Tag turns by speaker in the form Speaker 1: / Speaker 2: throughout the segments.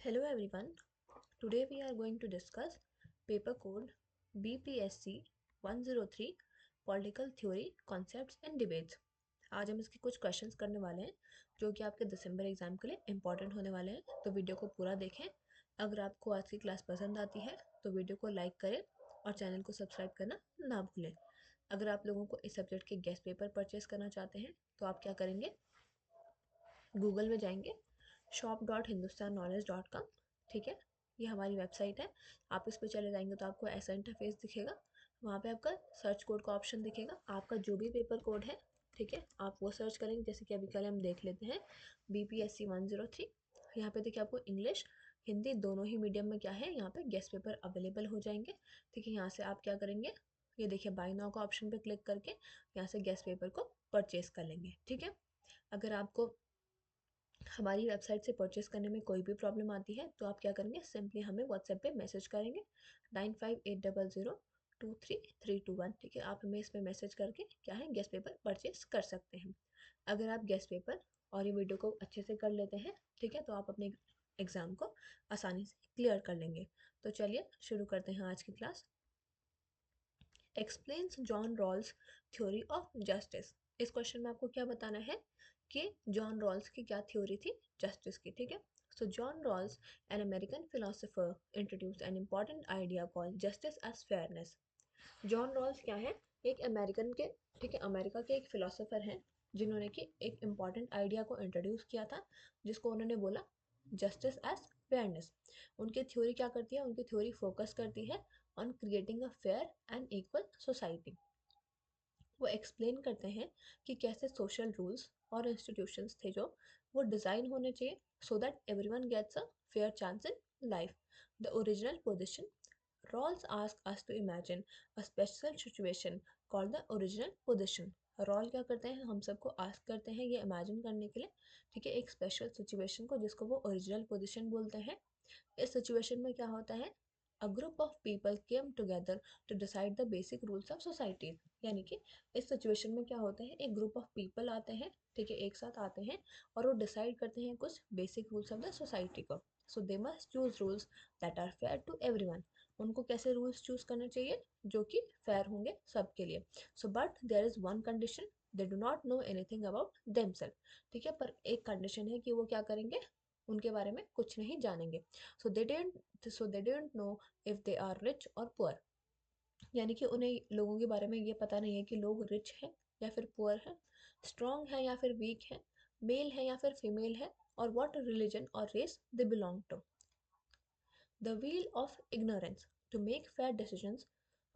Speaker 1: Hello everyone. Today we are going to discuss paper code BPSC 103 Political Theory Concepts and Debates. आज हम इसके कुछ questions करने वाले हैं जो कि आपके दिसंबर एग्जाम के लिए इम्पॉर्टेंट होने वाले हैं, तो वीडियो को पूरा देखें। अगर आपको आज की क्लास पसंद आती है तो वीडियो को लाइक करें और चैनल को सब्सक्राइब करना ना भूलें। अगर आप लोगों को इस सब्जेक्ट के गेस्ट पेपर परचेस करना चाहते हैं तो आप क्या करेंगे, गूगल में जाएंगे shop.hindustanknowledge.com। ठीक है, ये हमारी वेबसाइट है। आप इस पर चले जाएंगे तो आपको ऐसा इंटरफेस दिखेगा। वहाँ पे आपका सर्च कोड का ऑप्शन दिखेगा। आपका जो भी पेपर कोड है, ठीक है, आप वो सर्च करेंगे। जैसे कि अभी कल हम देख लेते हैं BPSC 103। यहाँ पे देखिए आपको इंग्लिश हिंदी दोनों ही मीडियम में क्या है, यहाँ पे गेस्ट पेपर अवेलेबल हो जाएंगे। ठीक है, यहाँ से आप क्या करेंगे, ये देखिए बाय नाउ का ऑप्शन पे क्लिक करके यहाँ से गेस्ट पेपर को परचेस कर लेंगे। ठीक है, अगर आपको हमारी वेबसाइट से परचेस करने में कोई भी प्रॉब्लम आती है तो आप क्या करेंगे, सिंपली हमें व्हाट्सएप पे मैसेज करेंगे 9580023321। ठीक है, आप हमें इस पर मैसेज करके क्या है, गेस्ट पेपर परचेस कर सकते हैं। अगर आप गेस्ट पेपर और ये वीडियो को अच्छे से कर लेते हैं, ठीक है, तो आप अपने एग्ज़ाम को आसानी से क्लियर कर लेंगे। तो चलिए शुरू करते हैं आज की class. Explains John Rawls theory of justice. इस क्वेश्चन में आपको क्या बताना है कि जॉन रॉल्स की क्या थ्योरी थी जस्टिस की। ठीक है, so John Rawls an American philosopher introduce an important idea called justice as fairness. John Rawls क्या है, एक अमेरिकन के, ठीक है, अमेरिका के एक फिलोसोफर हैं जिन्होंने कि एक इम्पॉर्टेंट आइडिया को इंट्रोड्यूस किया था जिसको उन्होंने बोला जस्टिस एज फेयरनेस। उनकी थ्योरी क्या करती है, उनकी थ्योरी फोकस करती है on creating a fair and equal society. वो एक्सप्लेन करते हैं कि कैसे सोशल रूल्स और इंस्टीट्यूशंस थे जो वो डिज़ाइन होने चाहिए so that everyone gets a fair chance in life. The original position, Rawls ask us to imagine a special situation called the original position। Rawl क्या करते हैं, हम सबको आस्क करते हैं ये इमेजिन करने के लिए, ठीक है, एक स्पेशल सिचुएशन को जिसको वो ओरिजिनल पोजीशन बोलते हैं। इस सिचुएशन में क्या होता है, a group of people came together to decide the basic rules of society. यानी कि इस सिचुएशन में क्या होता है, एक ग्रुप ऑफ पीपल आते हैं, ठीक है, एक साथ आते हैं और वो डिसाइड करते हैं कुछ basic rules of the society को। So they must choose rules that are fair to everyone. उनको कैसे रूल्स चूज करने चाहिए जो कि फेयर होंगे सबके लिए। So but there is one condition, they do not know anything about themselves. ठीक है, पर एक कंडीशन है कि वो क्या करेंगे, उनके बारे में कुछ नहीं जानेंगे। So they didn't know if they are rich और पुअर। यानी कि उन्हें लोगों के बारे में ये पता नहीं है कि लोग रिच हैं या फिर पुअर हैं, स्ट्रॉन्ग हैं या फिर वीक हैं, मेल है या फिर फीमेल है, और व्हाट रिलीजन और race they belong to. The wheel of ignorance. To make fair decisions,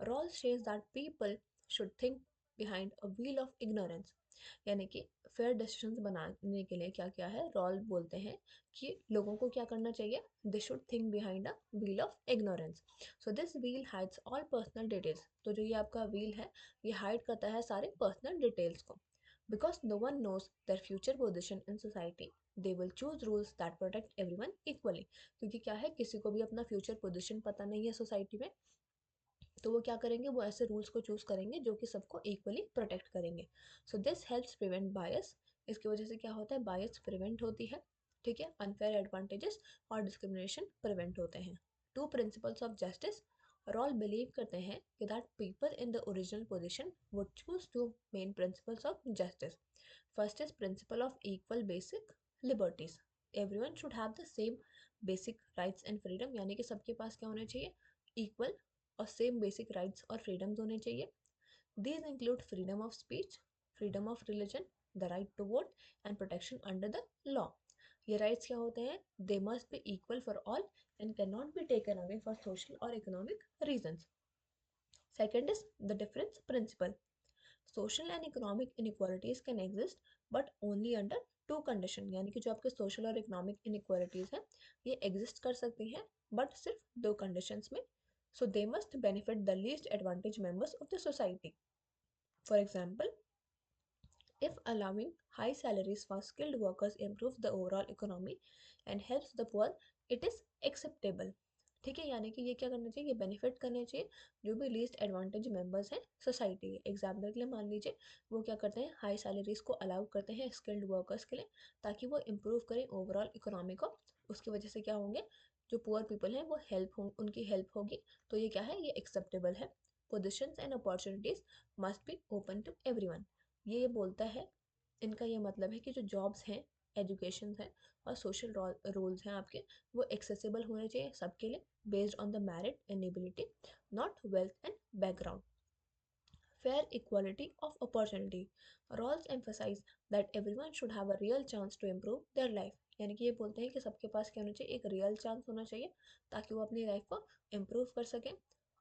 Speaker 1: Rawls says that people should think behind a wheel of ignorance। यानी कि फेयर डिसीजंस बनाने के लिए क्या क्या है, रॉल बोलते हैं कि लोगों को क्या करना चाहिए, they should think behind a wheel of ignorance. So this wheel hides all personal details. तो जो ये आपका व्हील है ये हाइड करता है सारे पर्सनल डिटेल्स को। Because no one knows their future position in society, they will choose rules that protect everyone equally. क्योंकि क्या है, किसी को भी अपना फ्यूचर पोजीशन पता नहीं है सोसाइटी में, तो वो क्या करेंगे, वो ऐसे रूल्स को चूज करेंगे जो कि सबको इक्वली प्रोटेक्ट करेंगे। सो दिस हेल्प्स प्रिवेंट बायस। इसकी वजह से क्या होता है, बायस प्रिवेंट होती है, ठीक है, अनफेयर एडवांटेजेस और डिस्क्रिमिनेशन प्रिवेंट होते हैं। Two principles of justice. Rawls believe करते हैं कि that people in the original position would choose two main principles of justice. First is principle of equal basic liberties. Everyone should have the same basic rights and freedom. यानी कि सबके पास क्या होना चाहिए, इक्वल और सेम बेसिक राइट्स और freedoms होने चाहिए। These include freedom of speech, freedom of religion, the right to vote and protection under the law. ये राइट्स क्या होते हैं, they must be equal for all and can not be taken away for social और economic reasons. Second is the difference principle. Social and economic inequalities can exist but only under two condition. यानी कि जो आपके social और economic inequalities हैं ये exist कर सकती हैं बट सिर्फ दो कंडीशंस में। So they must benefit the least advantaged members of the society. For example, if allowing high salaries for skilled workers improves the overall economy and helps the poor, it is acceptable. ठीक है, यानी कि ये क्या करना चाहिए, ये benefit करने चाहिए जो भी लीस्ट एडवांटेज मेंबर्स हैं सोसाइटी के। एग्जाम्पल के लिए मान लीजिए वो क्या करते हैं, हाई सैलरीज को अलाउ करते हैं स्किल्ड वर्कर्स के लिए, ताकि वो इम्प्रूव करें ओवरऑल इकोनॉमी को। उसकी वजह से क्या होंगे, जो पुअर पीपल हैं वो हेल्प हो, उनकी हेल्प होगी। तो ये क्या है, ये एक्सेप्टेबल है। Positions and opportunities must be open to everyone. ये बोलता है, इनका ये मतलब है कि जो जॉब्स हैं, एजुकेशन है और सोशल रोल्स हैं आपके, वो एक्सेसिबल होने चाहिए सबके लिए, based on the merit and ability, not wealth and background. Fair equality of opportunity. Rawls emphasize that everyone should have a real chance to improve their life. यानी कि ये बोलते हैं कि सबके पास क्या होना चाहिए, एक रियल चांस होना चाहिए ताकि वो अपनी लाइफ को इम्प्रूव कर सकें।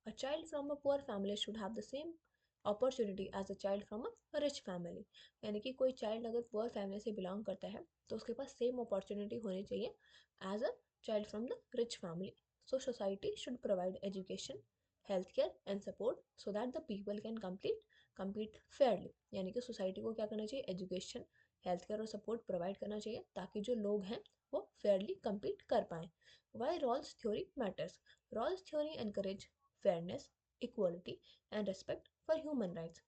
Speaker 1: A child from a poor family should have the same opportunity as a child from a rich family. यानी कि कोई चाइल्ड अगर पुअर फैमिली से बिलोंग करता है तो उसके पास सेम अपॉर्चुनिटी होनी चाहिए as a child from the rich family. So society should provide education, healthcare and support so that the people can compete fairly. यानी कि सोसाइटी को क्या करना चाहिए, एजुकेशन, हेल्थ केयर और सपोर्ट प्रोवाइड करना चाहिए ताकि जो लोग हैं वो फेयरली compete कर पाएँ. Why Rawls theory matters. Rawls theory encourage fairness, equality and respect for human rights.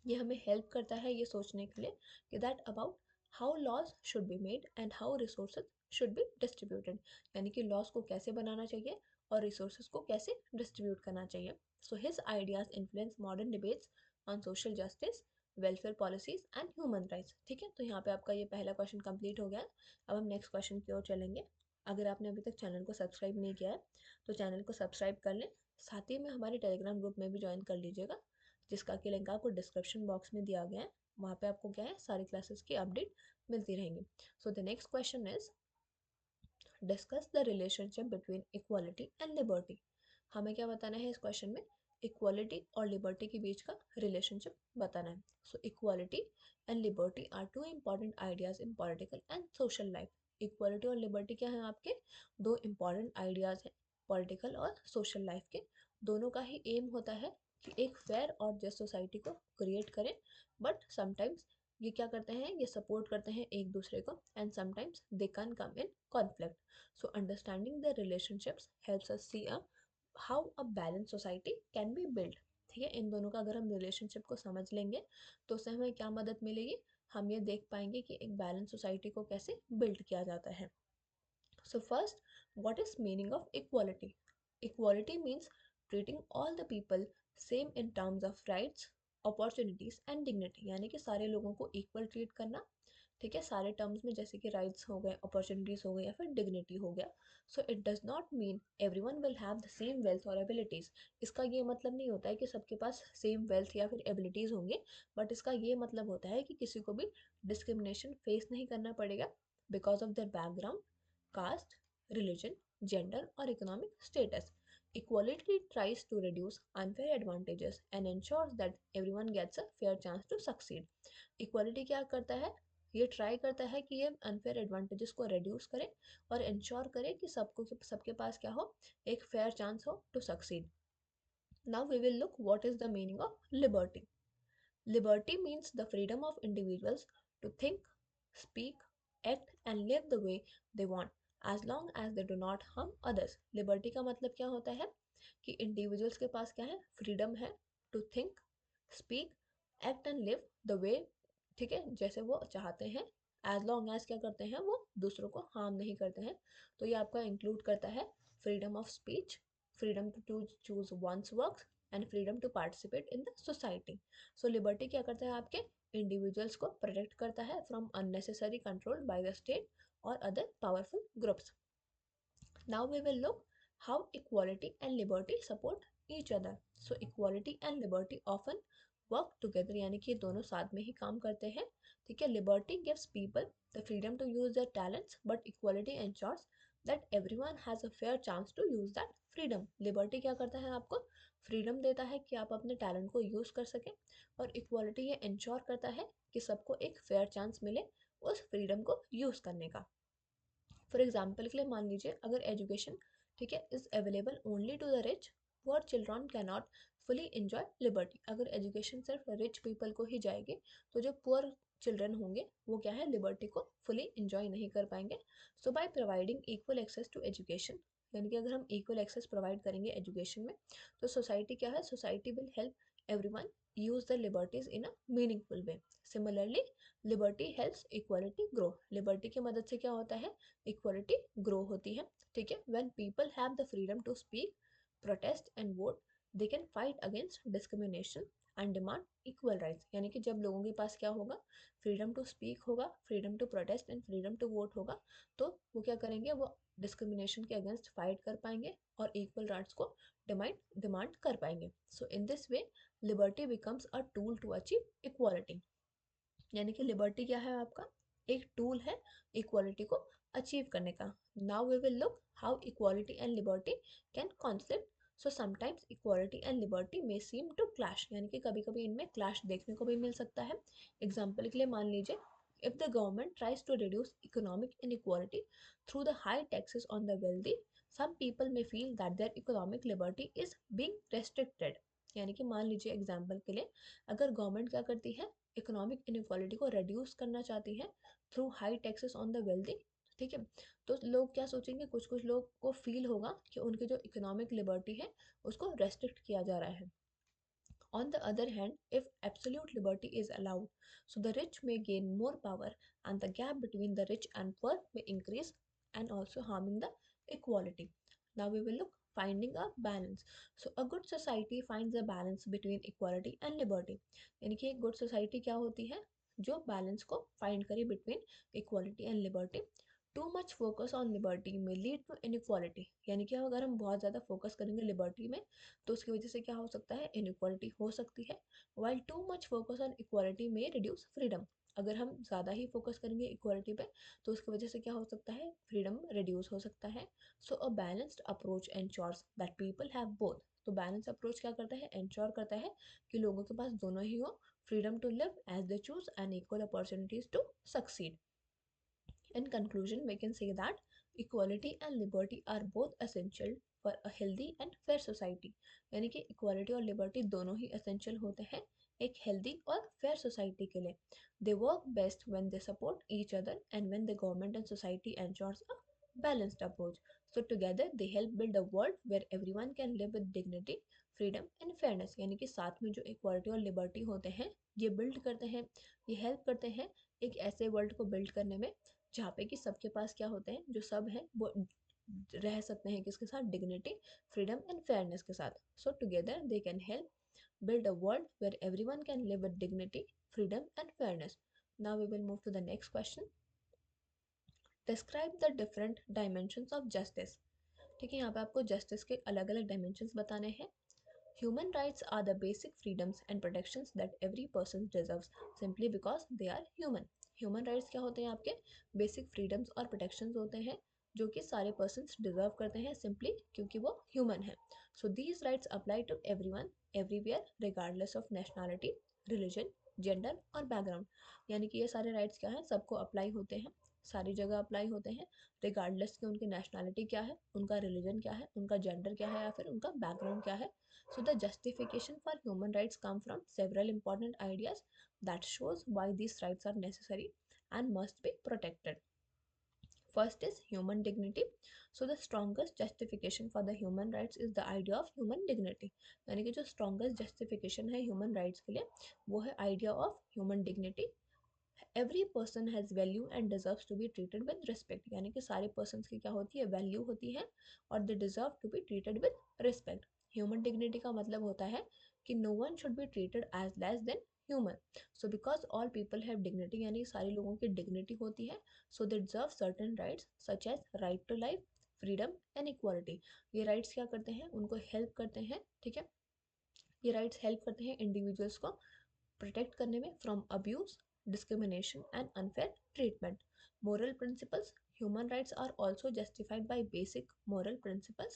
Speaker 1: ये हमें हेल्प करता है ये सोचने के लिए कि that about how laws should be made and how resources should be distributed, यानी कि लॉज को कैसे बनाना चाहिए और रिसोर्सेज को कैसे डिस्ट्रीब्यूट करना चाहिए. So his ideas influence modern debates on social justice, welfare policies and human rights. ठीक है, तो यहाँ पे आपका ये पहला क्वेश्चन कंप्लीट हो गया है. अब हम नेक्स्ट क्वेश्चन की ओर चलेंगे. अगर आपने अभी तक चैनल को सब्सक्राइब नहीं किया है तो चैनल को सब्सक्राइब कर लें, साथ ही में हमारे टेलीग्राम ग्रुप में भी ज्वाइन कर लीजिएगा, जिसका कि लिंक आपको डिस्क्रिप्शन बॉक्स में दिया गया है. वहाँ पे आपको क्या है, सारी क्लासेस की अपडेट मिलती रहेंगी. So the next question is discuss the relationship between equality and liberty. हमें क्या बताना है इस क्वेश्चन में, इक्वालिटी और लिबर्टी के बीच का रिलेशनशिप बताना है. So equality and liberty are two important ideas in political and social life. Equality और लिबर्टी क्या है आपके, दो इंपॉर्टेंट आइडियाज हैं पॉलिटिकल और सोशल लाइफ के. दोनों का ही एम होता है कि एक फेयर और जस्ट सोसाइटी को क्रिएट करें, बट समटाइम्स ये क्या करते हैं, ये सपोर्ट करते हैं एक दूसरे को and sometimes they can come in conflict. So understanding the relationships helps us see how a balance society can be build. ठीक है, इन दोनों का अगर हम रिलेशनशिप को समझ लेंगे तो उससे हमें क्या मदद मिलेगी, हम ये देख पाएंगे कि एक बैलेंस सोसाइटी को कैसे बिल्ड किया जाता है. So first, what is meaning of equality? Equality means treating all the people same in terms of rights, opportunities and dignity. यानी कि सारे लोगों को equal treat करना, ठीक है, सारे टर्म्स में, जैसे कि राइट्स हो गए, अपॉर्चुनिटीज हो गई या फिर डिग्निटी हो गया. So it does not mean everyone will have the same wealth और एबिलिटीज. इसका ये मतलब नहीं होता है कि सबके पास सेम वेल्थ या फिर एबिलिटीज होंगे, बट इसका ये मतलब होता है कि किसी को भी डिस्क्रिमिनेशन फेस नहीं करना पड़ेगा because of their background, caste, religion, gender, or economic status. Equality tries to reduce unfair advantages and ensures that everyone gets a fair chance to succeed. Equality क्या करता है, ये ट्राई करता है कि ये अनफेयर एडवांटेजेस को रिड्यूस करे और इंश्योर करे कि सबके पास क्या हो, एक फेयर चांस हो to succeed. Now we will look what is the meaning of liberty. Liberty means the freedom of individuals to think, speak, act and live the way they want as long as they do not harm others. Liberty का मतलब क्या होता है कि individuals के पास क्या है, freedom है to think, speak, act and live the way, ठीक है, जैसे वो चाहते हैं, as long as क्या करते हैं, वो दूसरों को harm नहीं करते हैं. तो ये आपका include करता है freedom of speech, freedom to choose one's works and freedom to participate in the society. So liberty क्या करता है, आपके इंडिविजुअल्स को प्रोटेक्ट करता है from unnecessary control by the state और other powerful groups. Now we will look how equality and liberty support each other. So equality and liberty often work together, यानी कि ये दोनों साथ में ही काम करते हैं. ठीक है, liberty gives people the freedom to use their talents but equality ensures that everyone has a fair chance to use that freedom. Liberty क्या करता है, आपको फ्रीडम देता है कि आप अपने टैलेंट को यूज़ कर सकें, और इक्वालिटी ये इंश्योर करता है कि सबको एक फेयर चांस मिले उस फ्रीडम को यूज़ करने का. फॉर एग्जाम्पल के लिए मान लीजिए अगर एजुकेशन, ठीक है, is available only to the rich, poor children can not fully enjoy liberty. अगर एजुकेशन सिर्फ रिच पीपल को ही जाएगी तो जो पुअर चिल्ड्रन होंगे वो क्या है, लिबर्टी को फुली इंजॉय नहीं कर पाएंगे. So by providing equal access to education, यानी कि अगर हम इक्वल एक्सेस प्रोवाइड करेंगे एजुकेशन में तो सोसाइटी क्या है, society will help everyone use the liberties in a meaningful way. Similarly liberty helps equality grow, liberty की मदद से क्या होता है, इक्वालिटी ग्रो होती है। ठीक है, when people have the freedom to speak, protest and vote, they can fight against discrimination and demand equal rights. यानी कि जब लोगों के पास क्या होगा, फ्रीडम टू स्पीक होगा, freedom to protest and freedom to vote होगा, तो वो क्या करेंगे, वो डिस्क्रिमिनेशन के अगेंस्ट फाइट कर पाएंगे और इक्वल राइट्स को डिमांड कर पाएंगे। So in this way liberty becomes a tool to achieve equality. यानी कि लिबर्टी क्या है आपका, एक टूल है इक्वालिटी को अचीव करने का। Now we will look how equality and liberty can conflict. So sometimes equality and liberty may seem to clash, यानी कि कभी कभी इनमें क्लैश देखने को भी मिल सकता है। एग्जाम्पल के लिए मान लीजिए, if the government tries to reduce economic inequality through the high taxes on the wealthy, some people may feel that their economic liberty is being restricted। यानी कि मान लीजिए एग्जाम्पल के लिए, अगर गवर्नमेंट क्या करती है, इकोनॉमिक इनइक्वालिटी को रिड्यूस करना चाहती है through high taxes on the wealthy, ठीक है, तो लोग क्या सोचेंगे, कुछ कुछ लोग को फील होगा कि उनकी जो इकोनॉमिक लिबर्टी है उसको रेस्ट्रिक्ट किया जा रहा है। On the other hand, if absolute liberty is allowed, so the rich may gain more power and the gap between the rich and poor may increase and also harming the equality. Now we will look finding a balance. So a good society finds a balance between equality and liberty. यानी कि एक good society क्या होती है, जो balance को find करे between equality and liberty. Too much focus on liberty में लीड टू इनइक्वालिटी, यानी कि अगर हम बहुत ज़्यादा फोकस करेंगे लिबर्टी में तो उसकी वजह से क्या हो सकता है, इनइक्वालिटी हो सकती है। While too much focus on equality में रिड्यूस फ्रीडम, अगर हम ज़्यादा ही फोकस करेंगे इक्वालिटी पे तो उसकी वजह से क्या हो सकता है, फ्रीडम रिड्यूस हो सकता है। So a balanced approach ensures that people have both. तो बैलेंस अप्रोच क्या करता है, एंश्योर करता है कि लोगों के पास दोनों ही हो, freedom to live as they choose and equal opportunities to succeed. In conclusion, we can say that equality and liberty are both essential for a healthy and fair society। यानी कि equality और liberty दोनों ही essential होते हैं एक healthy और fair society के लिए। They work best when they support each other and when the government and society ensures a balanced approach. So together they help build a world where everyone can live with dignity, freedom and fairness। यानी कि साथ में जो equality और liberty होते हैं ये build करते हैं, ये help करते हैं एक ऐसे वर्ल्ड को बिल्ड करने में जहाँ पे कि सबके पास क्या होते हैं, जो सब हैं वो रह सकते हैं किसके साथ, डिग्निटी, फ्रीडम एंड फेयरनेस के साथ। सो together they can help build a world where everyone can live with dignity, freedom and fairness. Now we will move to the next question. Describe the different dimensions of justice। ठीक है, यहाँ पे आपको justice के अलग अलग dimensions बताने हैं। Human rights are the basic freedoms and protections that every person deserves simply because they are human। Human rights क्या होते हैं आपके, basic freedoms और protections होते हैं जो कि सारे persons deserve करते हैं simply क्योंकि वो human है। So these rights apply to everyone, everywhere, regardless of nationality, religion, gender और background। यानी कि ये सारे rights क्या हैं, सबको apply होते हैं, सारी जगह अप्लाई होते हैं, रिगार्डलेस कि उनकी नेशनैलिटी क्या है, उनका रिलीजन क्या है, उनका जेंडर क्या है या फिर उनका बैकग्राउंड क्या है। So the justification for human rights come from several important ideas that shows why these rights are necessary and must be protected. First is human dignity. So the strongest justification for the human rights is the idea of human dignity। यानी कि जो strongest justification है human rights के लिए वो है idea of human dignity। Every person has value and deserves to be treated with respect. यानी कि सारे पर्सन्स की क्या होती है, वैल्यू होती है और they deserve to be treated with respect. Human dignity का मतलब होता है कि no one should be treated as less than human. So because all people have dignity, यानी सारे लोगों की डिग्निटी होती है, so they deserve certain rights such as right to life, freedom and equality. ये राइट्स क्या करते हैं, उनको हेल्प करते हैं, ठीक है, ये राइट्स हेल्प करते हैं इंडिविजुअल्स को प्रोटेक्ट करने में from abuse, discrimination and unfair treatment. Moral principles, human rights are also justified by basic moral principles।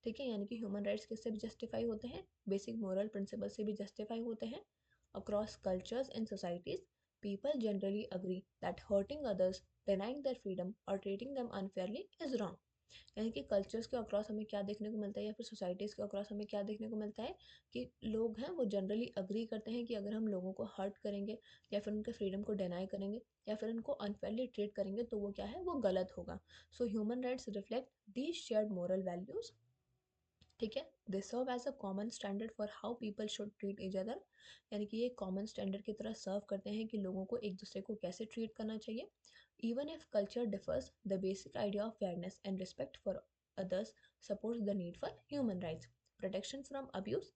Speaker 1: ठीक है, यानी कि ह्यूमन राइट्स किससे भी जस्टिफाई होते हैं, बेसिक मोरल प्रिंसिपल से भी जस्टिफाई होते हैं। Across cultures and societies people generally agree that hurting others, denying their freedom or treating them unfairly is wrong। यानी कि कल्चर्स के अक्रॉस हमें क्या देखने को मिलता है, या फिर सोसाइटीज़ के अक्रॉस हमें क्या देखने को मिलता है कि लोग हैं वो जनरली अग्री करते हैं कि अगर हम लोगों को हर्ट करेंगे या फिर उनके फ्रीडम को डिनाई करेंगे या फिर उनको अनफेयरली ट्रीट करेंगे तो वो क्या है, वो गलत होगा। So human rights reflect these shared moral values, ठीक है। They serve as a common standard for how people should treat each other, यानी कि ये कॉमन स्टैंडर्ड की तरह सर्व करते हैं कि लोगों को एक दूसरे को कैसे ट्रीट करना चाहिए। Even if culture differs, the basic idea of fairness and respect for others supports the need for human rights. Protection from abuse.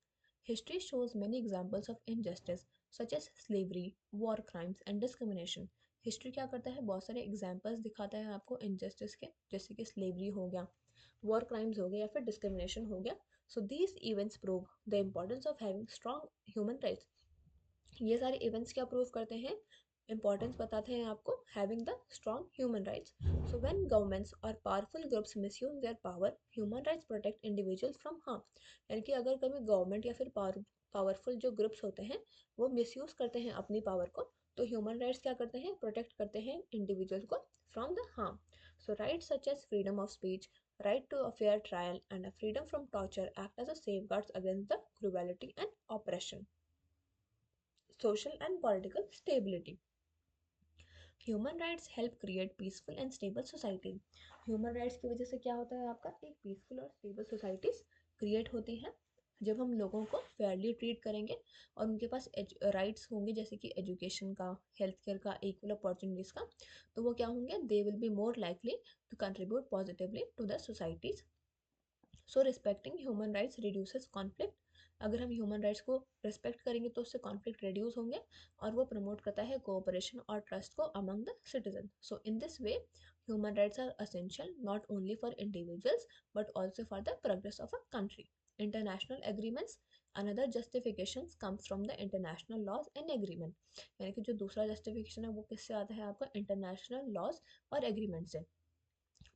Speaker 1: History shows many examples of injustice such as slavery, war crimes and discrimination. History क्या करता है, बहुत सारे examples दिखाता है आपको injustice के, जैसे कि स्लेवरी हो गया, वॉर क्राइम्स हो गए या फिर डिस्क्रिमिनेशन हो गया। So these events prove the importance of having strong human rights. ये सारे इवेंट्स क्या प्रूव करते हैं, इंपॉर्टेंस बताते हैं आपको having the strong human rights. So when governments और powerful groups misuse their power, human rights protect individuals from harm. यानी कि अगर कभी गवर्नमेंट या फिर पावरफुल जो ग्रुप्स होते हैं वो मिसयूज करते हैं अपनी पावर को, तो ह्यूमन राइट्स क्या करते हैं, प्रोटेक्ट करते हैं इंडिविजुअल को from the harm. So rights such as freedom of speech, right to a fair trial and a freedom from torture act as a safeguards against the cruelty and oppression. Social and political stability. Human rights help create peaceful and stable society. Human rights की वजह से क्या होता है, आपका एक peaceful और stable societies create होती हैं जब हम लोगों को फेयरली ट्रीट करेंगे और उनके पास राइट्स होंगे, जैसे कि एजुकेशन का, हेल्थ केयर का, इक्वल अपॉर्चुनिटीज़ का, तो वो क्या होंगे, they will be more likely to contribute positively to the societies. So respecting human rights reduces conflict. अगर हम ह्यूमन राइट्स को रिस्पेक्ट करेंगे तो उससे कॉन्फ्लिक्ट रिड्यूस होंगे और वो प्रमोट करता है कोऑपरेशन और ट्रस्ट को among the citizen. So in this way human rights are essential not only for individuals but also for the progress of a country. International agreements, another justification comes from the international laws and agreement. यानी कि जो दूसरा justification है वो किससे आता है, आपका इंटरनेशनल लॉज और एग्रीमेंट से।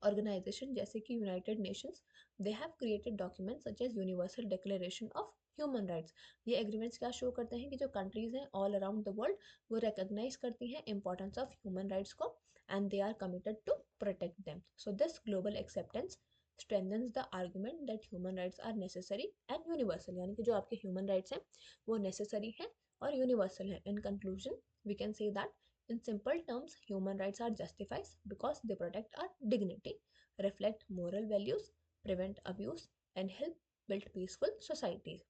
Speaker 1: ऑर्गेनाइजेशन जैसे कि United Nations, they have created documents such as universal declaration of human rights. ये एग्रीमेंट्स क्या शो करते हैं कि जो कंट्रीज हैं ऑल अराउंड द वर्ल्ड वो रिकॉग्नाइज करती हैं इंपॉर्टेंस ऑफ ह्यूमन राइट्स को and they are committed to protect them. So this global acceptance strengthens the argument that human rights are necessary and universal, यानी कि जो आपके human rights हैं वो नेसेसरी हैं और यूनिवर्सल हैं। In conclusion we can say that in simple terms, human rights are justified because they protect our dignity, reflect moral values, prevent abuse, and help build peaceful societies.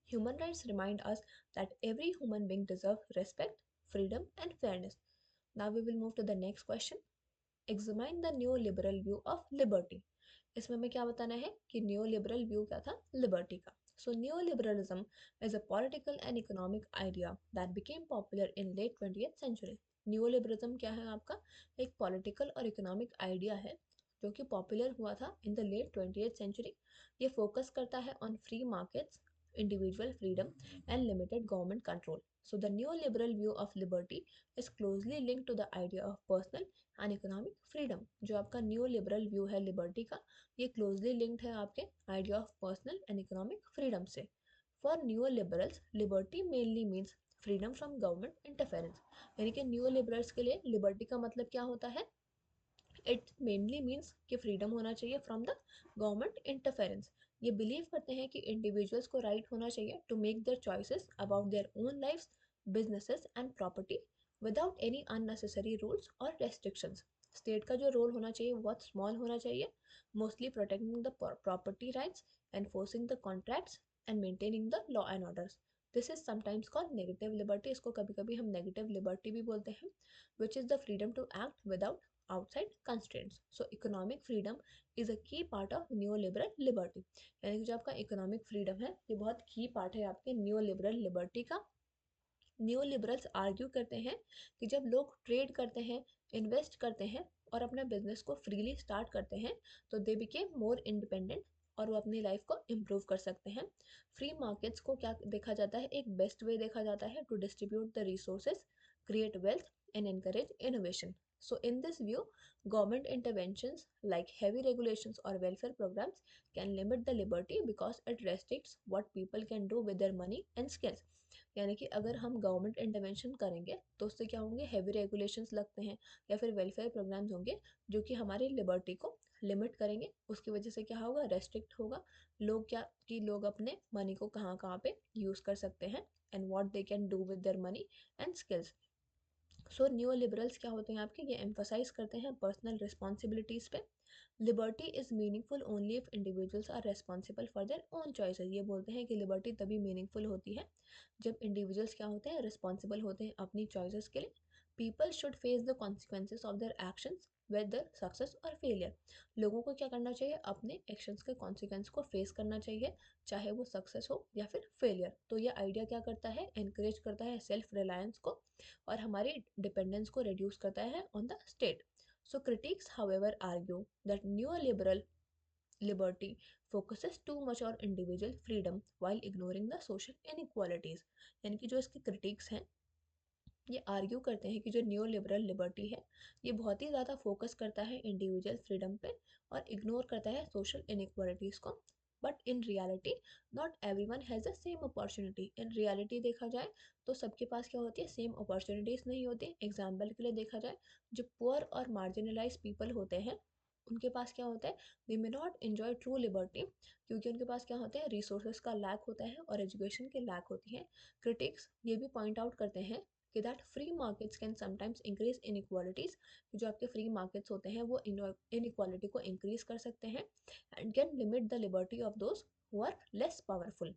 Speaker 1: Human rights remind us that every human being deserves respect, freedom, and fairness. Now we will move to the next question. Examine the neoliberal view of liberty. इसमें हमें क्या बताना है कि neoliberal view क्या था liberty का. So neoliberalism is a political and economic idea that became popular in late 20th century. Neoliberalism क्या है आपका, एक political और economic idea है जो कि पॉपुलर हुआ था in the late 20th century. ये फोकस करता है on free markets, individual freedom and limited government control. So the new liberal view of liberty is closely linked to the idea of personal and economic freedom. जो आपका new liberal view है liberty का, ये closely linked है आपके idea of personal and economic freedom से। For new liberals liberty mainly means freedom from government interference. यानी कि न्यू लिबरल्स के लिए लिबर्टी का मतलब क्या होता है, इट मेनली मीन्स कि फ्रीडम होना चाहिए फ्रॉम द गवर्नमेंट इंटरफेरेंस। ये बिलीव करते हैं कि इंडिविजुअल्स को राइट होना चाहिए to make their choices about their own lifes, businesses and property without any unnecessary rules और रेस्ट्रिक्शंस। स्टेट का जो रोल होना चाहिए वो बहुत स्मॉल होना चाहिए, mostly protecting the property rights, enforcing the contracts and maintaining the law and orders. This is sometimes called negative liberty. इसको कभी कभी हम नेगेटिव लिबर्टी भी बोलते हैं, which is the freedom to act without outside constraints. So economic freedom is a key part of neoliberal liberty. यानी कि जो आपका इकोनॉमिक फ्रीडम है ये बहुत की पार्ट है आपके न्यू लिबरल लिबर्टी का। न्यू लिबरल्स आर्ग्यू करते हैं कि जब लोग ट्रेड करते हैं, इन्वेस्ट करते हैं और अपना बिजनेस को फ्रीली स्टार्ट करते हैं तो दे बिकेम मोर इंडिपेंडेंट और वो अपनी लाइफ को इम्प्रूव कर सकते हैं। फ्री मार्केट्स को क्या देखा जाता है, एक बेस्ट वे देखा जाता है to distribute the resources, create wealth and encourage innovation. So in this view, government interventions like heavy regulations or welfare programs can limit the liberty because it restricts what people can do with their money and skills. यानी कि अगर हम government intervention करेंगे तो उससे क्या होंगे, heavy regulations लगते हैं या फिर वेलफेयर प्रोग्राम्स होंगे जो कि हमारी लिबर्टी को लिमिट करेंगे। उसकी वजह से क्या होगा, रेस्ट्रिक्ट होगा लोग, क्या कि लोग अपने मनी को कहाँ कहाँ पे यूज़ कर सकते हैं and what they can do with their money and skills. So new liberals क्या होते हैं आपके, ये एम्फोसाइज करते हैं पर्सनल रिस्पॉन्सिबिलिटीज़ पे। Liberty is meaningful only if individuals are responsible for their own choices. ये बोलते हैं कि लिबर्टी तभी मीनिंगफुल होती है जब इंडिविजुअल्स क्या होते हैं, रिस्पॉन्सिबल होते हैं अपनी चॉइसेस के लिए। People should face the consequences of their actions whether success और फेलियर। लोगों को क्या करना चाहिए, अपने एक्शंस के कॉन्सिक्वेंस को फेस करना चाहिए, चाहे वो सक्सेस हो या फिर फेलियर। तो ये आइडिया क्या करता है, एनकरेज करता है सेल्फ रिलायंस को और हमारी डिपेंडेंस को रिड्यूस करता है on the state. So critics, however, argue that neoliberal liberty focuses too much on individual freedom while ignoring the social inequalities। यानी कि जो इसके critics हैं ये आर्ग्यू करते हैं कि जो न्यू लिबरल लिबर्टी है ये बहुत ही ज़्यादा फोकस करता है इंडिविजुअल फ्रीडम पे और इग्नोर करता है सोशल इनइक्वालिटीज़ को। But in reality not every one has the same opportunity. In reality देखा जाए तो सबके पास क्या होती है, सेम अपॉर्चुनिटीज़ नहीं होती। एग्जाम्पल के लिए देखा जाए, जो पुअर और मार्जिनलाइज पीपल होते हैं उनके पास क्या होता है, they may not enjoy true liberty, क्योंकि उनके पास क्या होता है, रिसोर्सेज का लैक होता है और एजुकेशन की लैक होती है। क्रिटिक्स ये भी पॉइंट आउट करते हैं कि that free markets can sometimes increase inequalities, जो आपके फ्री मार्केट्स होते हैं वो इनइक्वालिटी को इंक्रीज कर सकते हैं and can limit the liberty of those who are less powerful.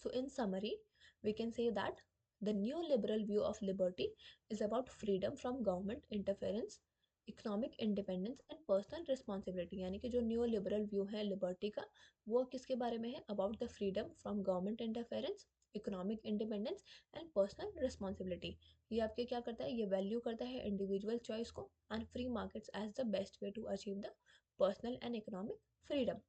Speaker 1: So in summary, we can say that the neoliberal view of liberty is about freedom from government interference, economic independence and personal responsibility. यानी कि जो new liberal view है liberty का, वो किसके बारे में है, about the freedom from government interference, economic independence and personal responsibility. ये आपके क्या करता है, ये वैल्यू करता है इंडिविजुअल चॉइस को and free markets as the best way to achieve the personal and economic freedom.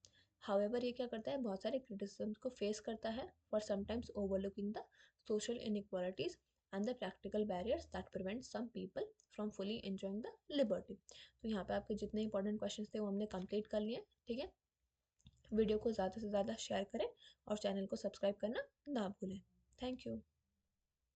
Speaker 1: However ये क्या करता है, बहुत सारे क्रिटिसिज्म को फेस करता है for sometimes overlooking the social inequalities and the practical barriers that prevent some people from fully enjoying the liberty. तो यहाँ पे आपके जितने इंपॉर्टेंट क्वेश्चन थे वो हमने कंप्लीट कर लिए। ठीक है, वीडियो को ज़्यादा से ज़्यादा शेयर करें और चैनल को सब्सक्राइब करना ना भूलें। Thank you.